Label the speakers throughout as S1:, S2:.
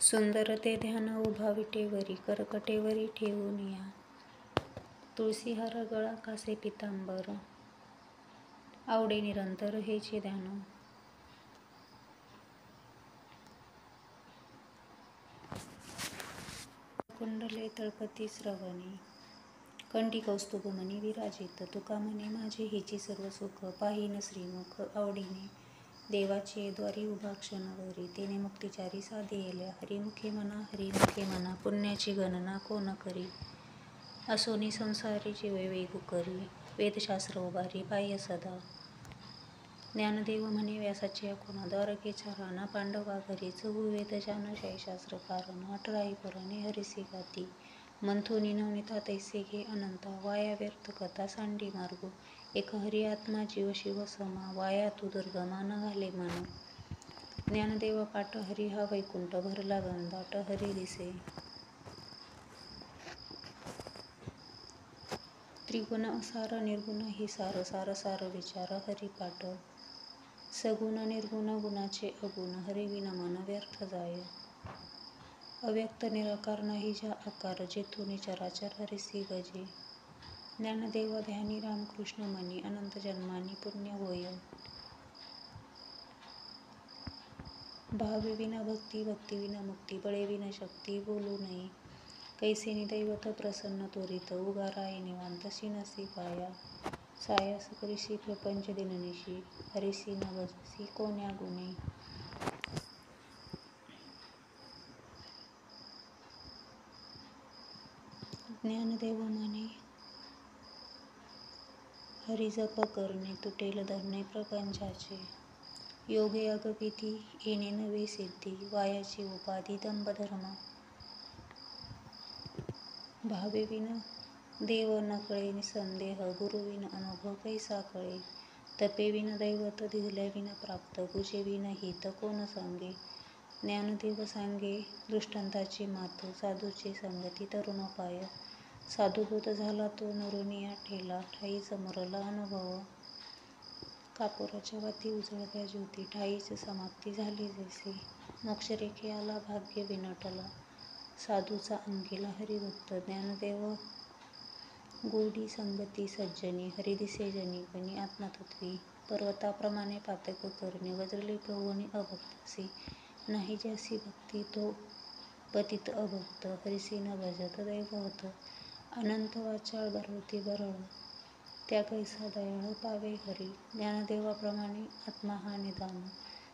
S1: सुंदर ते ध्यान उभा विटेवरी, करकटेवरी ठेवून या. तुळसीहार गळा कासे पितांबर, आवडे निरंतर हेचे ध्यान. कुंडले तळपती श्रवणी, कंठी कौस्तुभमणी विराजित. तुका म्हणे माझे हेची सर्व सुख, पाहीन श्रीमुख आवडीने. देवाचे द्वारी उभा क्षणभरी, तेने मुक्तिचारी साधिएल्या. हरिमुखे हरिमुखे म्हणा, पुण्याची गणना कोण करी. असोनी संसारी जीवे वेगू करी, वेदशास्त्र उभारी बाह्य सदा. ज्ञानदेव म्हणे व्यासाचे अकोना, द्वारकेच्या राना पांडवा घरी. चहू वेद जान शास्त्र कारण, अठराही पुराणे हरिसी गाती. मंथुनी नवनीता तैसे घे अनंता, वाया व्यर्थ कथा सांडी मार्गो. एक हरी आत्मा जीव शिव समा, वाया तू दुर्गमा न घाले मन. ज्ञानदेव पाठ हरी हा वैकुंठ, भरला गंधाट हरी दिसे. त्रिगुण असार निर्गुण ही सार, सार सार विचार हरिपाठ. सगुण निर्गुण गुणाचे अगुण, हरिविना मन व्यर्थ जाय. अव्यक्त निराकार नाही ज्या आकार, जेथून चराचर हरिसी गजे. ज्ञानदेव ध्यानी रामकृष्ण म्हणी, अनंत जन्मांनी पुण्य होय. भावविना भक्ती, भक्तिविना मुक्ती, बळेविना शक्ती बोलू नये. कैसेनी दैवत प्रसन्न त्वरित, उगाराये निवांत नसी पाया. सायास करिसी प्रपंच दिननिशी, हरिसी न भजसी कोण्या गुणे. ज्ञानदेव म्हणे हरिजप करणे, तुटेल धरणे प्रपंचाचे. योगे अगपिती येणे नवे सिद्धी, वायाची उपाधी दंभ धर्म. भावेविना देव न कळे निसंदेह, गुरुविन अनुभव कैसा कळे. तपेविना दैवत, धिजल्याविना प्राप्त, पूजेविना हित कोण सांगे. ज्ञानदेव सांगे दृष्टांताची मात, साधूची संगती तरुणोपाय. साधुभूत झाला तो नरुनिया ठेला, ठाई समोरला अनुभव. कापुराच्या वाती उजळत्या ज्योती, ठाईच समाप्ती झाली जैसे. मोक्षरेखे आला भाग्य विनटला, साधूचा अंगिला हरिभक्त. ज्ञानदेव गोडी संगती सज्जनी, हरी दिसे जनी कणी आत्मतत्वी. पर्वताप्रमाणे पातक करणे, वज्रले प्रभुनी अभक्तसी. नाही ज्यासी भक्ती तो पतित अभक्त, हरिसी न भजत दैवत. अनंत वाचाळ भरवती भरळ, त्या कैसा दयाळ पावे हरी. ज्ञानदेवाप्रमाणे आत्मा हा निदान,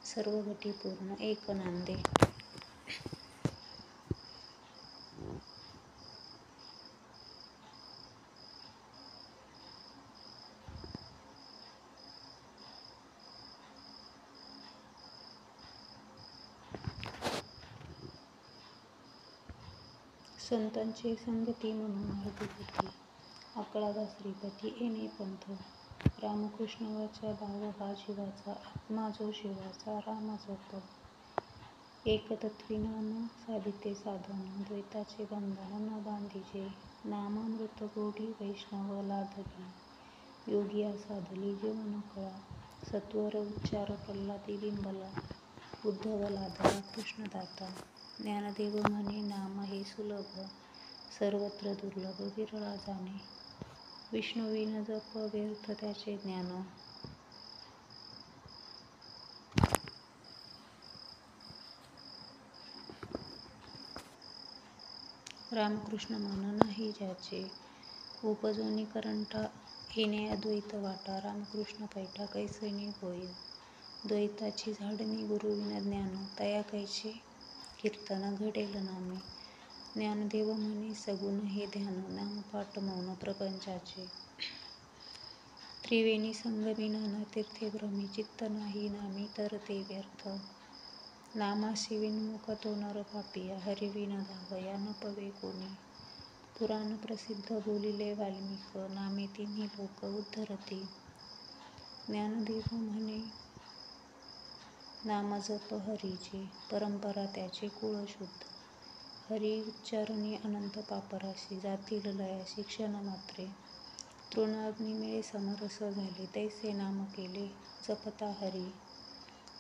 S1: सर्व घटी पूर्ण एक नांदे. संतांची संगती म्हणून मार्ग होती, आकळावा श्रीपती येणे पंथ. रामकृष्ण वाचा भाव हा जीवाचा, आत्मा जो शिवाचा राम जप. एकतत्वी नाम साधिते साधन, द्वैताचे बंधन न बांधिजे. नामामृत गोडी वैष्णव लादली, योगिया साधली जीवन कळा. सत्वर उच्चार प्रल्हादी बिंबला, उद्धव लादला कृष्णदाता. ज्ञानदेव म्हणे नाम हे सुलभ, सर्वत्र दुर्लभ विरळा जाणे. विष्णुविन जप व्यर्थ त्याचे ज्ञान. रामकृष्ण मन नाही ज्याचे, उपजोनी करंटा येणे अद्वैत वाटा. रामकृष्ण पैठा कैसनी होय, द्वैताची झाडणी गुरुविन ज्ञान. तया कैचे कीर्तन घडेल नामे. ज्ञानदेव म्हणे सगुण हे ध्यान, नामपाठ मौन प्रपंचाचे. त्रिवेणी संगमी नाना तीर्थे भ्रमी, चित्त नाही नामी तर ते व्यर्थ. नामासी विन्मुख तो नर पापिया, हरिविन धावया न पवे कोणी. पुराण प्रसिद्ध बोलिले वाल्मिक, नामे तिन्ही लोक उद्धरती. ज्ञानदेव म्हणे नामजप हरीचे, परंपरा त्याचे कुळ शुद्ध. हरी उच्चारणी अनंत पापराशी, जातील लयासी क्षण मात्रे. तृण अग्नी मिळे समरस झाले, तैसे नाम केले जपता हरी.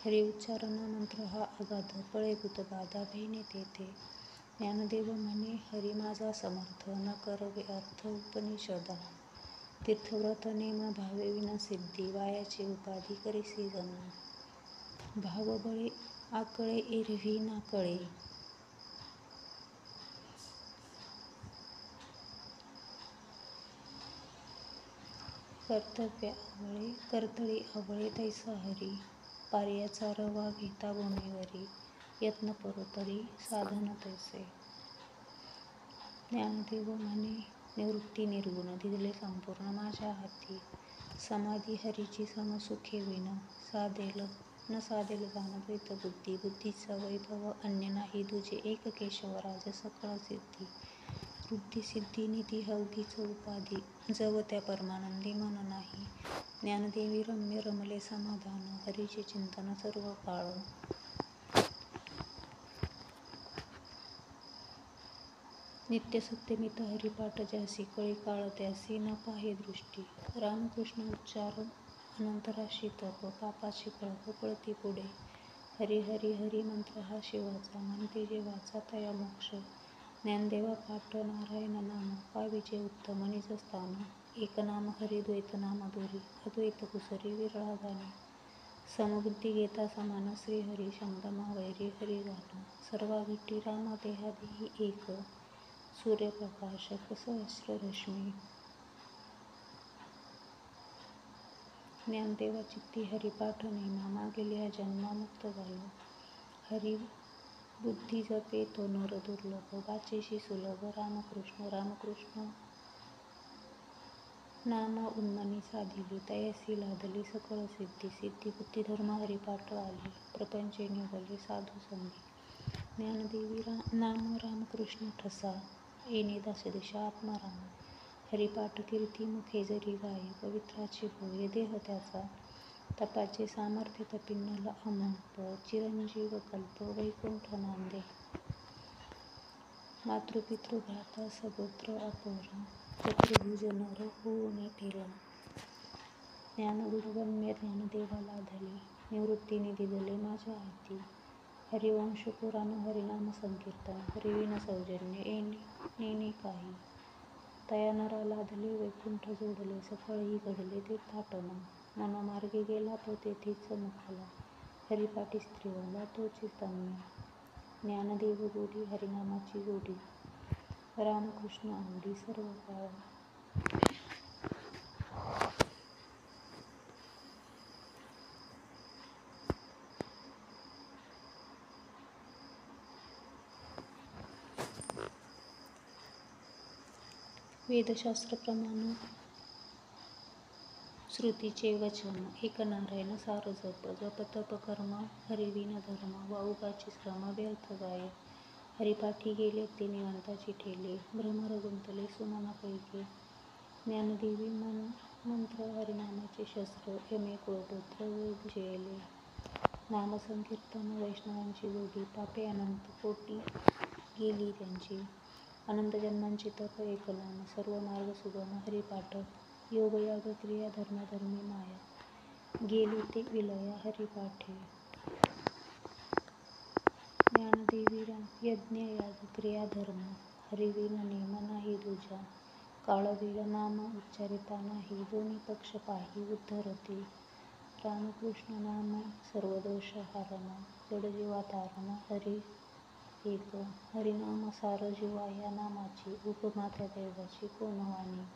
S1: हरि उच्चारणा मंत्र हा अगाध, पळेभूत बाधा भयने तेथे. ज्ञानदेव म्हणे, हरी माझा समर्थ, न करवे अर्थ उपनिषदा. तीर्थव्रत नेम भावे विना सिद्धी, वायाची उपाधी करीसी जणू. भाव बळे आकळे एरवी ना कळे, कर्तळी आवळे तैसा हरी. पार्याचा रवा घेता भूमीवरी, यत्न परोतरी साधन तैसे. ज्ञानदेव म्हणे, निवृत्ती निर्गुण दिले संपूर्ण माझ्या हाती. समाधी हरीची समसुखे विण, न साधेल जाणद्वैत बुद्धी. बुद्धीचा वैभव अन्य नाही तुझे, एक केशवराज सकळ सिद्धी. वृद्धी सिद्धी निधी अवघीच उपाधी, जव त्या परमानंदी मन नाही. ज्ञानदेवी रम्य रमले समाधान, हरीचे चिंतन सर्व काळ. नित्य सत्यमित हरिपाठ ज्यासी, कळी काळ त्यासी न पाहे दृष्टी. रामकृष्ण उच्चार अनंतराशी तप, पापाची कळप पळती पुढे. हरी हरी हरी मंत्र हा शिवाचा, म्हणते जे वाचा तया मोक्ष. ज्ञानदेवा पाठ नारायण नाम, पाविजे उत्तम निज स्थान. एक नाम हरी द्वैत नाम दोरी, अद्वैत कुसरी विरळा जाणे. समबुद्धी घेता समान श्रीहरी, शमदमा वैरी हरी गान. सर्वा घटी राम देहादेही एक, सूर्यप्रकाशक सहस्र रश्मी. ज्ञानदेवा चित्ती हरिपाठ नेमा, मागेल या जन्मा मुक्त झालो. हरी बुद्धी जपे तो नर दुर्लभ, वाचेशी सुलभ रामकृष्ण. रामकृष्ण नाम उन्मनी साधिली, तयासी लादली सकळ सिद्धी. सिद्धी बुद्धी धर्म हरिपाठ आली, प्रपंचे निवडले साधू संगी. ज्ञानदेवी नाम रामकृष्ण ठसा, येणे दशदिशा आत्माराम. हरिपाठ कीर्ती मुखे जरी गाये, पवित्राची होय देह त्याचा. तपाचे सामर्थ्य तपिन्नल अमंत, चिरंजीव कल्प वैकुंठ नांदे. मातृपितृ भ्राता सगोत्र अपर, चतुर्भुज नर होऊन ठेला. ज्ञानगुणगम्य ज्ञानदेवा लाधले, निवृत्तीनिधी दिले माझ्या हाती. हरिवंश पुराण हरिनाम संकीर्तन, हरिविन सौजन्य नेणे काही. तया नरा लाधले वैकुंठ जोडले, सकळही घडले तीर्थाटन. मनोमार्गी गेला तो तेथीच मुकला, हरिपाठी स्त्रीवाला तोची तन्मय. ज्ञानदेव गोडी हरिनामाची जोडी, रामकृष्ण आवडी सर्व काळ. वेदशास्त्र प्रमाण श्रुतीचे वचन, एक नारायण सार जप. जप तप कर्म हरिविन धर्म, वाऊगाची श्रम व्यर्थ जाय. हरिपाठी गेले ते निवांताची ठेले, भ्रमर गुंतले सुमना पैकी. ज्ञानदेवी मंत्र हरिनामाचे शस्त्र, यमे कुळगोत्र विजयले. नामसंकीर्तन वैष्णवांची गोडी, पापे अनंत कोटी गेली त्यांची. अनंत जन्मांची तप एक नाम, सर्व मार्ग सुगम हरिपाठ. योग याग क्रिया धर्म धर्मी माया, गेली ते विलया हरिपाठे. ज्ञानदेवी यज्ञ याग क्रिया धर्म, हरिविन नेम नाही दूजा. काळ वेळ नाम उच्चारिता नाही, दोन्ही पक्ष पाही उद्धरते. रामकृष्ण नाम सर्व दोष हारण, जड जीवा तारण हरी एक. हरिनाम सार जीवा या नामाची, उपमा त्या दैवाची कोण वाणी.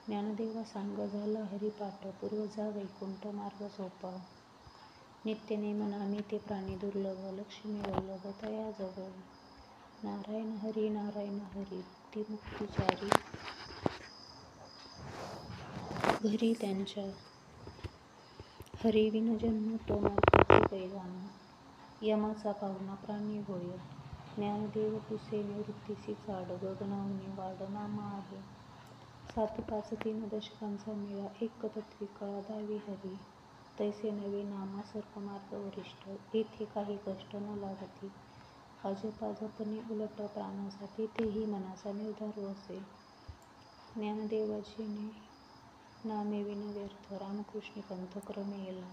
S1: ज्ञानदेवा सांग झाला हरिपाठ, पूर्वजा वैकुंठ मार्ग सोपा. नित्य नेम नामी ते प्राणी दुर्लभ, लक्ष्मी वल्लभ तया जवळ. नारायण हरी भक्ती मुक्तिचारी, घरी त्यांच्या. हरिविन जन्म तो नरकाची पैजाण, यमाचा पाहुणा प्राणी होय. ज्ञानदेव पुसे निवृत्तीसी चाड, गगनाहूनी वाड नाम आहे. 753 दशकांचा मेळा, एक तत्वी कळा दावी हरी. तैसे नवे नामा सर्पमार्ग वरिष्ठ, येथे काही कष्ट न लागती. अजपा जपणे उलट प्राणासाठी, तेही मनाचा निर्धार वसे. ज्ञानदेवाचे नामे विन व्यर्थ, रामकृष्णी पंथ क्रमेला.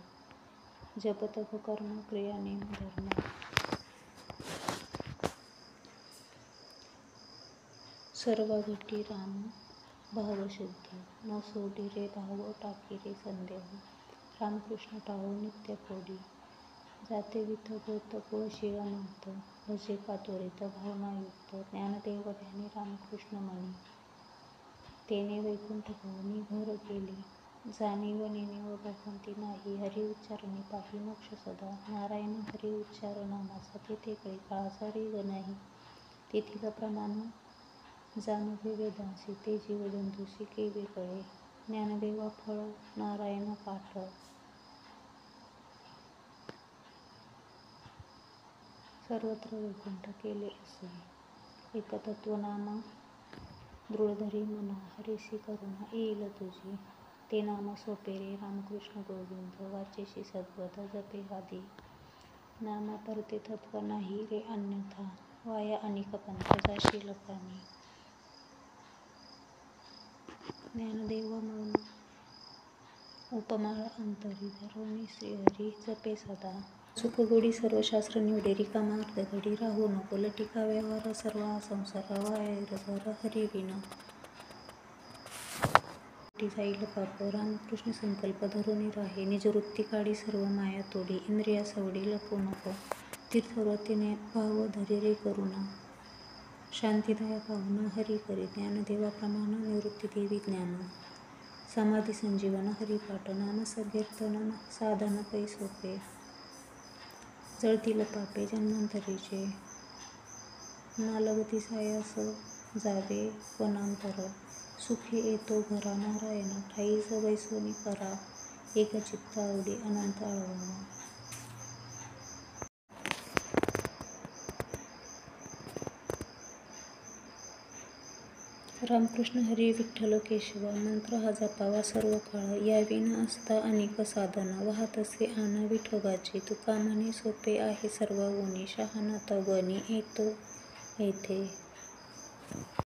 S1: जप तप कर्म क्रिया नेम धर्म. सर्व घटी राम भावशुद्ध, न सोडी रे भाव टाकी रे संदेह. रामकृष्ण टाळो नित्य कोडी, जाते विथ गोत कुळशीळ मात. भजे कातोरित भावनायुक्त, ज्ञानदेव ध्यानी रामकृष्ण मनी. तेने वैकुंठ भवनी घर केली, जाणीव नेणीव भगवंती नाही. हरी उच्चारणी पाही मोक्ष सदा, नारायण हरी उच्चार नामाचा. तेथे कळी काळाचा रेग नाही, तेथील प्रमाण जाणवे वेदांसी. ते जीव जंतूसी केवे कळे, ज्ञानदेवा फळ नारायण पाठ. सर्वत्र वैकुंठ केले असे, एकतत्व नाम दृढधरी मना. हरीसी करुणा येईल तुझी, ते नाम सोपे रे रामकृष्ण गोविंद. वाचेशी सद्गत जपे आदी, नामा परते तत्व नाही रे अन्यथा. वाया अनेक पंथ जाशील कामी, ज्ञानदेव मौन उपमाळ अंतरी. धरोनी श्रीहरी जपे सदा, सुख गोडी सर्व शास्त्र निवडे. रिकामा अर्ध घडी राहू नको, लटिका व्यवहार सर्व हा संसार. वायर धर हरी विना, जाईल पाप. रामकृष्ण संकल्प धरुनी राहे, निजवृत्ती काढी सर्व माया तोडी. इंद्रिया सवडी लपू नको, तीर्थव्रती भाव धरी रे करुणा. शांतिदाया पाहुणा हरी करी, ज्ञानदेवा प्रमाण. निवृत्ती देवी ज्ञान, समाधी संजीवन हरिपाठ. नाम संकीर्तन साधन पै सोपे, जळतील पापे जन्मांतरीचे. ना लगती सायास जावे वनांतर, सुखे येतो घरा नारायण. ठाईच वैसोनी करा, एक चित्त आवडी अनंत आळवण. रामकृष्ण हरी विठ्ठल केशवा, मंत्र हा जपावा सर्व काळ. यावी न असता अनेक साधन, वाहत असे आन विठोबाचे. तुका म्हणे सोपे आहे सर्व गुणी, शहाणा तो गणी येतो येथे.